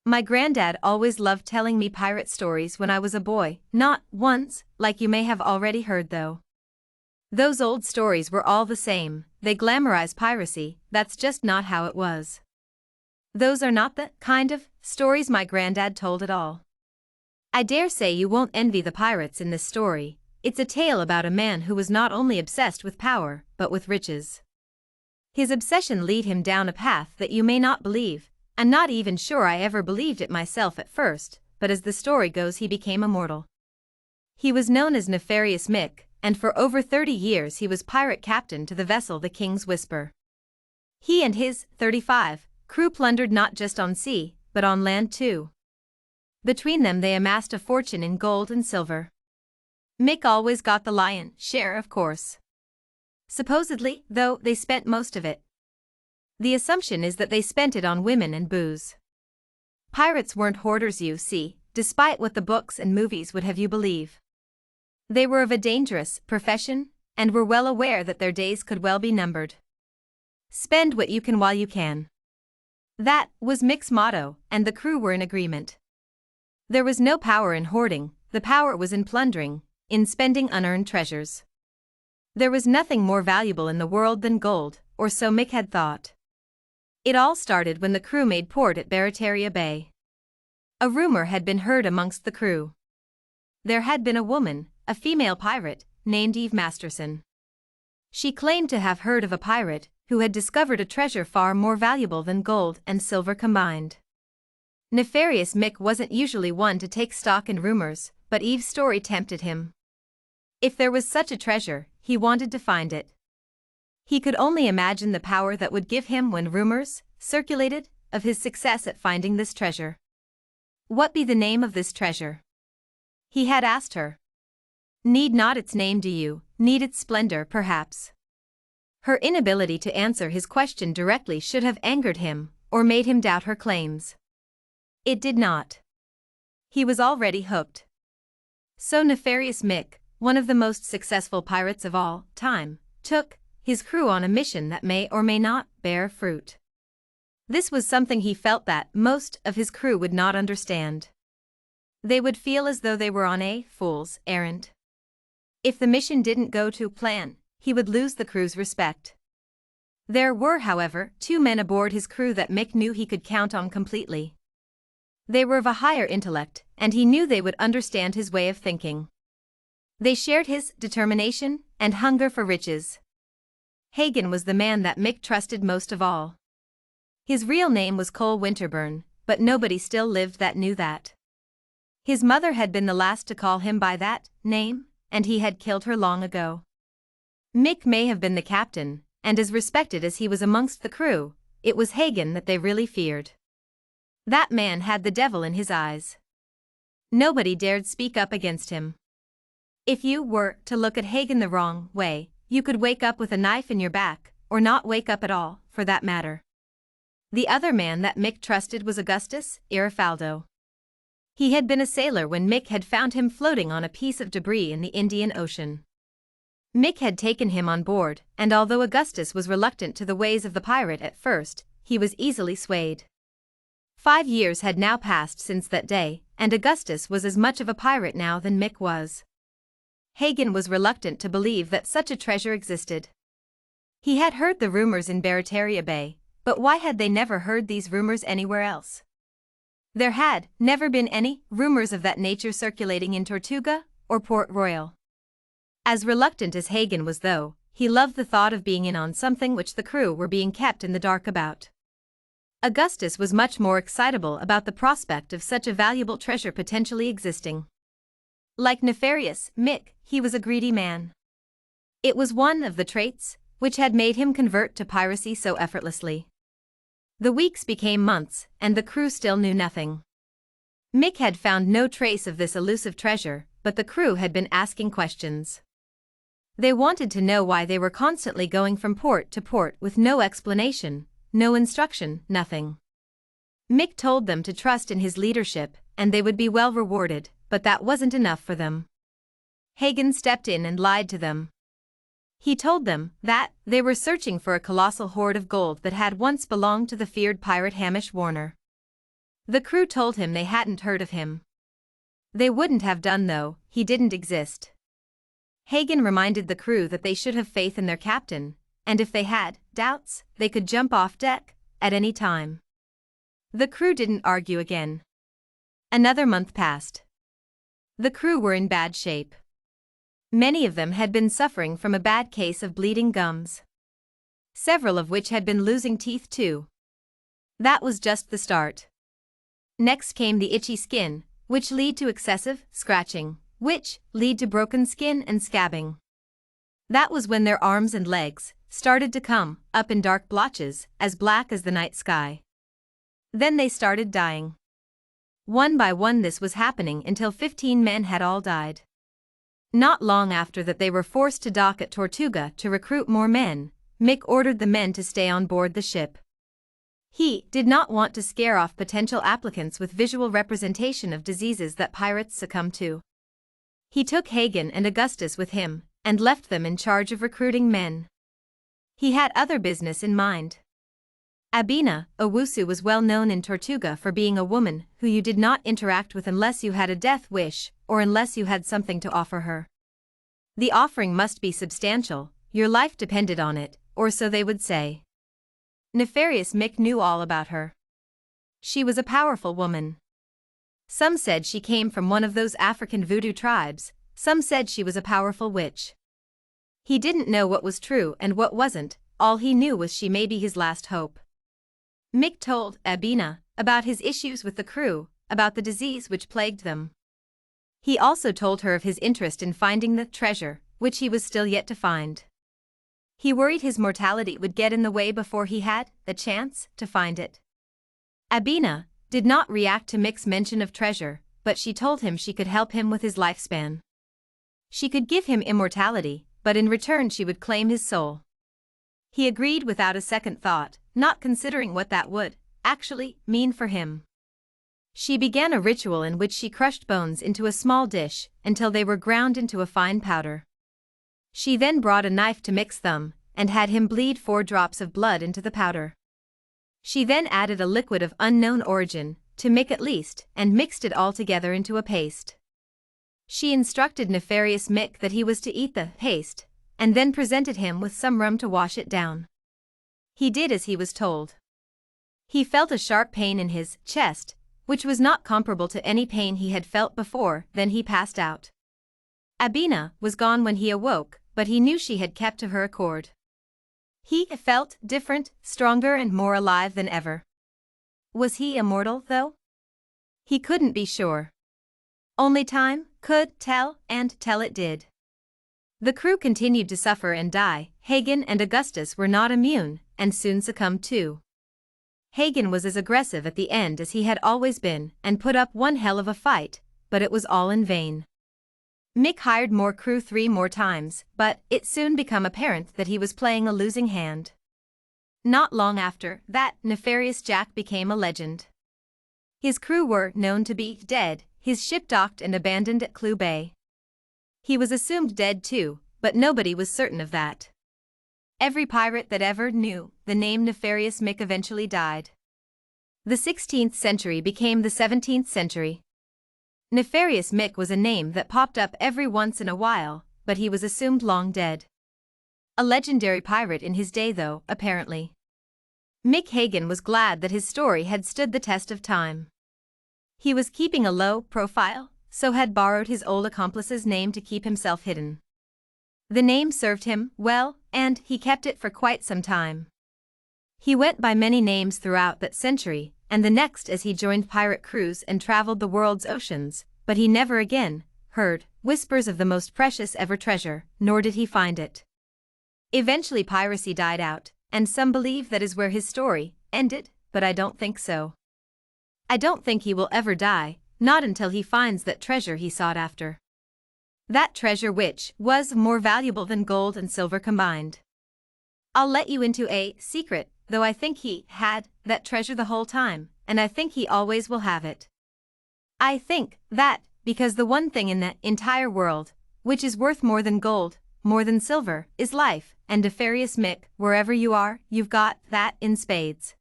My granddad always loved telling me pirate stories when I was a boy, not once, like you may have already heard though. Those old stories were all the same, they glamorize piracy, that's just not how it was. Those are not the kind of stories my granddad told at all. I dare say you won't envy the pirates in this story. It's a tale about a man who was not only obsessed with power, but with riches. His obsession led him down a path that you may not believe. I'm not even sure I ever believed it myself at first, but as the story goes he became immortal. He was known as Nefarious Mick, and for over 30 years he was pirate captain to the vessel the King's Whisper. He and his 35 crew plundered not just on sea, but on land too. Between them they amassed a fortune in gold and silver. Mick always got the lion's share, of course. Supposedly, though, they spent most of it. The assumption is that they spent it on women and booze. Pirates weren't hoarders, you see, despite what the books and movies would have you believe. They were of a dangerous profession, and were well aware that their days could well be numbered. Spend what you can while you can. That was Mick's motto, and the crew were in agreement. There was no power in hoarding, the power was in plundering, in spending unearned treasures. There was nothing more valuable in the world than gold, or so Mick had thought. It all started when the crew made port at Barataria Bay. A rumor had been heard amongst the crew. There had been a woman, a female pirate, named Eve Masterson. She claimed to have heard of a pirate who had discovered a treasure far more valuable than gold and silver combined. Nefarious Mick wasn't usually one to take stock in rumors, but Eve's story tempted him. If there was such a treasure, he wanted to find it. He could only imagine the power that would give him when rumors circulated of his success at finding this treasure. What be the name of this treasure? He had asked her. Need not its name, do you? Need its splendor, perhaps? Her inability to answer his question directly should have angered him, or made him doubt her claims. It did not. He was already hooked. So Nefarious Mick, one of the most successful pirates of all time, took his crew on a mission that may or may not bear fruit. This was something he felt that most of his crew would not understand. They would feel as though they were on a fool's errand. If the mission didn't go to plan, he would lose the crew's respect. There were, however, 2 men aboard his crew that Mick knew he could count on completely. They were of a higher intellect, and he knew they would understand his way of thinking. They shared his determination and hunger for riches. Hagen was the man that Mick trusted most of all. His real name was Cole Winterburn, but nobody still lived that knew that. His mother had been the last to call him by that name, and he had killed her long ago. Mick may have been the captain, and as respected as he was amongst the crew, it was Hagen that they really feared. That man had the devil in his eyes. Nobody dared speak up against him. If you were to look at Hagen the wrong way, you could wake up with a knife in your back, or not wake up at all, for that matter. The other man that Mick trusted was Augustus Irafaldo. He had been a sailor when Mick had found him floating on a piece of debris in the Indian Ocean. Mick had taken him on board, and although Augustus was reluctant to the ways of the pirate at first, he was easily swayed. 5 years had now passed since that day, and Augustus was as much of a pirate now than Mick was. Hagen was reluctant to believe that such a treasure existed. He had heard the rumors in Barataria Bay, but why had they never heard these rumors anywhere else? There had never been any rumors of that nature circulating in Tortuga or Port Royal. As reluctant as Hagen was though, he loved the thought of being in on something which the crew were being kept in the dark about. Augustus was much more excitable about the prospect of such a valuable treasure potentially existing. Like Nefarious Mick, he was a greedy man. It was one of the traits which had made him convert to piracy so effortlessly. The weeks became months, and the crew still knew nothing. Mick had found no trace of this elusive treasure, but the crew had been asking questions. They wanted to know why they were constantly going from port to port with no explanation, no instruction, nothing. Mick told them to trust in his leadership, and they would be well rewarded, but that wasn't enough for them. Hagen stepped in and lied to them. He told them that they were searching for a colossal hoard of gold that had once belonged to the feared pirate Hamish Warner. The crew told him they hadn't heard of him. They wouldn't have done though, he didn't exist. Hagen reminded the crew that they should have faith in their captain, and if they had doubts, they could jump off deck at any time. The crew didn't argue again. Another month passed. The crew were in bad shape. Many of them had been suffering from a bad case of bleeding gums. Several of which had been losing teeth too. That was just the start. Next came the itchy skin, which lead to excessive scratching, which lead to broken skin and scabbing. That was when their arms and legs started to come up in dark blotches, as black as the night sky. Then they started dying. One by one this was happening until 15 men had all died. Not long after that they were forced to dock at Tortuga to recruit more men. Mick ordered the men to stay on board the ship. He did not want to scare off potential applicants with visual representation of diseases that pirates succumb to. He took Hagen and Augustus with him, and left them in charge of recruiting men. He had other business in mind. Abina Owusu was well known in Tortuga for being a woman who you did not interact with unless you had a death wish or unless you had something to offer her. The offering must be substantial, your life depended on it, or so they would say. Nefarious Mick knew all about her. She was a powerful woman. Some said she came from one of those African voodoo tribes, some said she was a powerful witch. He didn't know what was true and what wasn't, all he knew was she may be his last hope. Mick told Abina about his issues with the crew, about the disease which plagued them. He also told her of his interest in finding the treasure, which he was still yet to find. He worried his mortality would get in the way before he had the chance to find it. Abina did not react to Mick's mention of treasure, but she told him she could help him with his lifespan. She could give him immortality, but in return she would claim his soul. He agreed without a second thought, not considering what that would actually mean for him. She began a ritual in which she crushed bones into a small dish until they were ground into a fine powder. She then brought a knife to Mick's thumb and had him bleed 4 drops of blood into the powder. She then added a liquid of unknown origin, to Mick at least, and mixed it all together into a paste. She instructed Nefarious Mick that he was to eat the paste, and then presented him with some rum to wash it down. He did as he was told. He felt a sharp pain in his chest, which was not comparable to any pain he had felt before, then he passed out. Abina was gone when he awoke, but he knew she had kept to her accord. He felt different, stronger and more alive than ever. Was he immortal, though? He couldn't be sure. Only time could tell, and tell it did. The crew continued to suffer and die. Hagen and Augustus were not immune, and soon succumbed too. Hagen was as aggressive at the end as he had always been, and put up one hell of a fight, but it was all in vain. Mick hired more crew 3 more times, but it soon became apparent that he was playing a losing hand. Not long after that, Nefarious Jack became a legend. His crew were known to be dead, his ship docked and abandoned at Clue Bay. He was assumed dead too, but nobody was certain of that. Every pirate that ever knew the name Nefarious Mick eventually died. The 16th century became the 17th century. Nefarious Mick was a name that popped up every once in a while, but he was assumed long dead. A legendary pirate in his day though, apparently. Mick Hagen was glad that his story had stood the test of time. He was keeping a low profile, so had borrowed his old accomplice's name to keep himself hidden. The name served him well, and he kept it for quite some time. He went by many names throughout that century, and the next as he joined pirate crews and traveled the world's oceans, but he never again heard whispers of the most precious ever treasure, nor did he find it. Eventually piracy died out, and some believe that is where his story ended, but I don't think so. I don't think he will ever die, not until he finds that treasure he sought after. That treasure which was more valuable than gold and silver combined. I'll let you into a secret, though I think he had that treasure the whole time, and I think he always will have it. I think that, because the one thing in the entire world, which is worth more than gold, more than silver, is life, and Nefarious Mick, wherever you are, you've got that in spades.